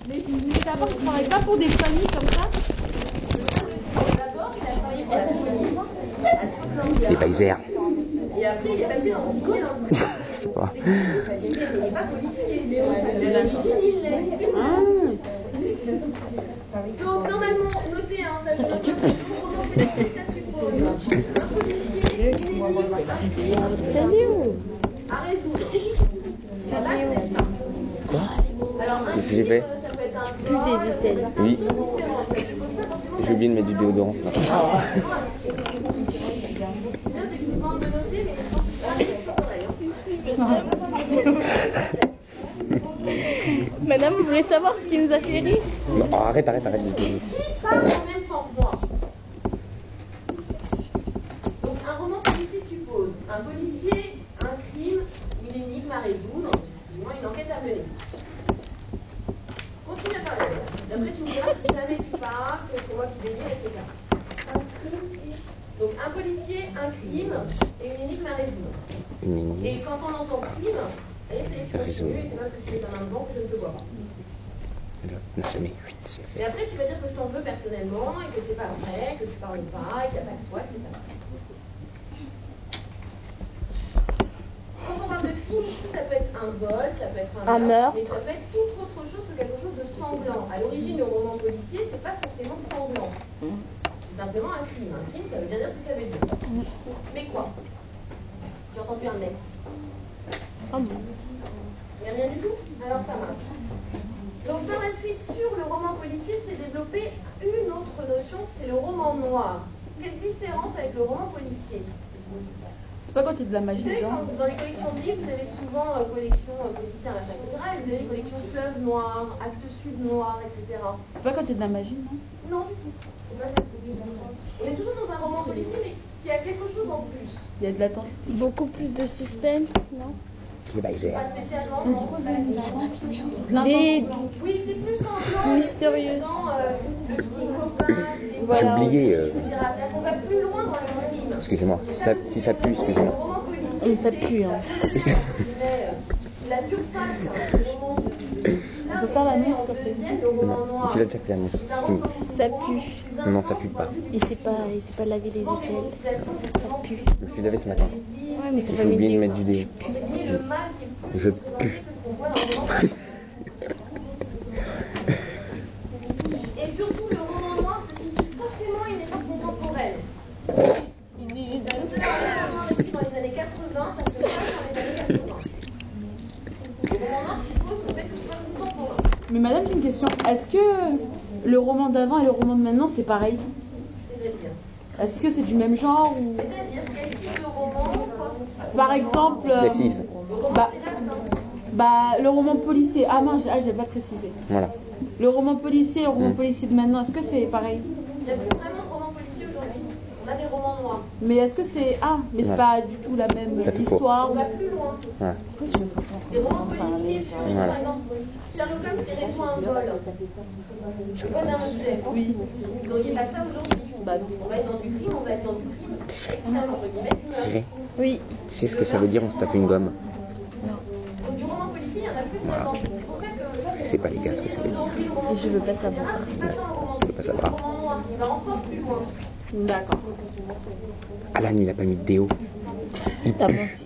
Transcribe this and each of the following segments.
Mais d'abord, il ne travaille pas pour des familles comme ça. D'abord, il a travaillé pour la police à Scotland Yard. Les Baisers. Et après, il est passé dans le milieu dans le Je sais pas. il n'est pas policier. Mais à l'origine, il l'est. Donc, normalement, notez, hein, ça je note que ça suppose un policier, une énigme, C'est où à résoudre. Là, c'est ça. Alors, un Qu'est-ce que j'ai fait? ça peut être un Plus des aisselles. Oui. Ça suppose pas forcément. J'ai oublié de mettre du déodorant ce matin. C'est bien, c'est que je vous demande de noter, mais je pense que c'est pas pareil. Madame, vous voulez savoir ce qui nous a fait rire? Non, arrête. Qui parle en même temps que moi? Donc, un roman policier suppose un policier, un crime, une énigme à résoudre, effectivement une enquête à mener. Continue à parler. D'après, tu me diras que jamais tu parles, que c'est moi qui délire, etc. Donc, un policier, un crime et une énigme à résoudre. Et quand on entend crime, ça y est, c'est continue, et c'est pas parce que tu fais ta main devant que je ne te vois pas. C'est Et fait. après, tu vas dire que je t'en veux personnellement et que c'est pas vrai, que tu parles pas, et qu'il n'y a pas que toi, etc. Quand on parle de crime, ici, ça peut être un vol, ça peut être un meurtre, mais ça peut être toute autre chose que quelque chose de sanglant. À l'origine, le roman policier, c'est pas forcément sanglant. C'est simplement un crime. Un crime, ça veut bien dire ce que ça veut dire. Mais quoi? J'ai entendu un mec. Il n'y a rien du tout? Alors ça marche. Donc par la suite, sur le roman policier, s'est développée une autre notion, c'est le roman noir. Quelle différence avec le roman policier? C'est pas quand il y a de la Vous magie savez, dedans. dans les collections de livres, vous avez souvent collection policière, machin, etc. Et vous avez les collections fleuve noir, actes sud noir, etc. C'est pas quand il y a de la magie, non? Non, du tout. C'est pas ça. On est toujours dans un roman policier, mais qui a quelque chose en plus. Il y a de l'intensité. Beaucoup plus de suspense, non? C'est les Baisers. Pas spécialement. Des... Oui, c'est plus en blanc. Mystérieux. Dans le psychopathe, les Voilà. J'ai oublié. etc. C'est-à-dire qu'on va plus loin dans le crime. Excusez-moi. Si ça pue, excusez-moi. Le roman policier, Ça pue, hein. c'est la surface du roman. On peut faire l'annonce sur Deuxième, le roman Non, noir. tu l'as déjà fait l'annonce. Ça pue. Non, ça pue pas. Il sait pas laver les aisselles. Ça pue. Je me suis lavé ce matin. Ouais, mais t'as pas J'ai mis oublié de de mettre du déo. Mais le mal qui est plus Je représenté que ce qu'on voit dans le roman. Et surtout, le roman noir se situe forcément à une époque contemporaine. Parce que le roman noir écrit dans les années 80, ça se passe dans les années 80. Le roman noir suppose le fait que ce soit contemporain. Mais madame, j'ai une question. Est-ce que le roman d'avant et le roman de maintenant, c'est pareil? C'est-à-dire Est-ce que c'est du même genre ou... C'est-à-dire quel type de roman, quoi? Par exemple... Précise. Le roman, Bah- c'est là, ça. Bah, le roman policier. Ah mince, j'ai pas précisé. Voilà. Le roman policier et le roman policier de maintenant, est-ce que c'est pareil? Il n'y a plus vraiment de roman policier aujourd'hui. On a des romans noirs. Mais est-ce que c'est... Ah, mais c'est Ouais. pas du tout la même T'as tout faux. histoire. On va plus loin. Ouais. Les romans policiers, Voilà. par exemple, Sherlock Holmes qui résout un vol. Le vol d'un objet. Oui. Vous n'auriez pas ça aujourd'hui. Bah, On va être dans du crime, on va être dans du crime extrême, entre guillemets. Thierry, Oui. tu sais ce que ça veut dire on se tape une gomme? Donc du roman policier, il n'y en a plus vraiment. C'est pour ça que... Je sais pas les gars ce que ça veut dire. Aujourd'hui, le roman Et je veux pas policier, savoir. etc., c'est pas tant le roman Je veux pas policier, savoir. le roman noir, il va encore plus loin. d'accord. Alan, il a pas mis de déo. T'as menti.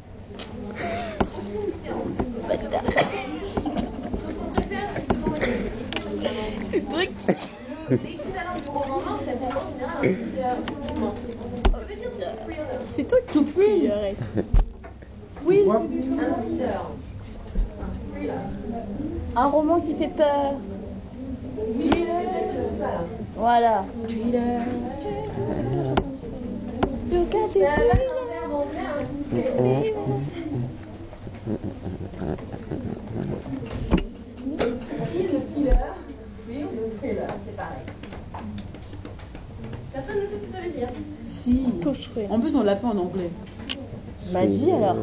C'est toi qui... L'équivalent du roman noir, ça fait en général un thriller. Je veux dire du thriller. C'est toi qui fouille, arrête. Oui, Un thriller. Un thriller. Un roman qui fait peur. Oui, c'est tout ça là. Voilà. Thriller. Look at C'est it. un verbe anglais, hein, qui fait le thriller, c'est pareil. Personne ne sait ce que ça veut dire. si. Touche-toi. En plus, on l'a fait en anglais. Bah dis alors.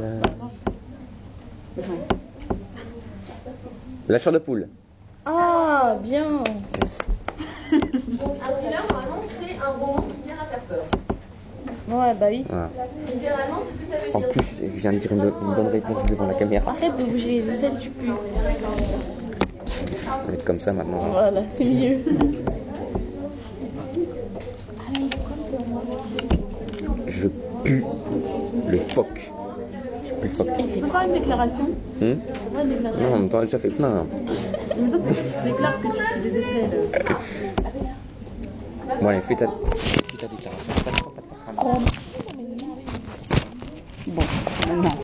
Lâcheur de poule. Ah, bien. Donc un thriller, normalement, c'est un roman qui sert à faire peur. Ouais, bah oui. Voilà. Littéralement, c'est ce que ça veut En dire. plus, je viens de dire une bonne réponse devant la caméra. Arrête de bouger les aisselles du cul. On va être comme ça maintenant. Voilà, c'est mieux. Je pue le phoque. Je pue le phoque. Tu peux faire une déclaration? Hmm? Tu peux faire une déclaration? Non, en même temps, elle a déjà fait plein. Hein. En même temps, tu déclares que tu fais des essais. Bon, allez, fais ta déclaration. Bon, maintenant.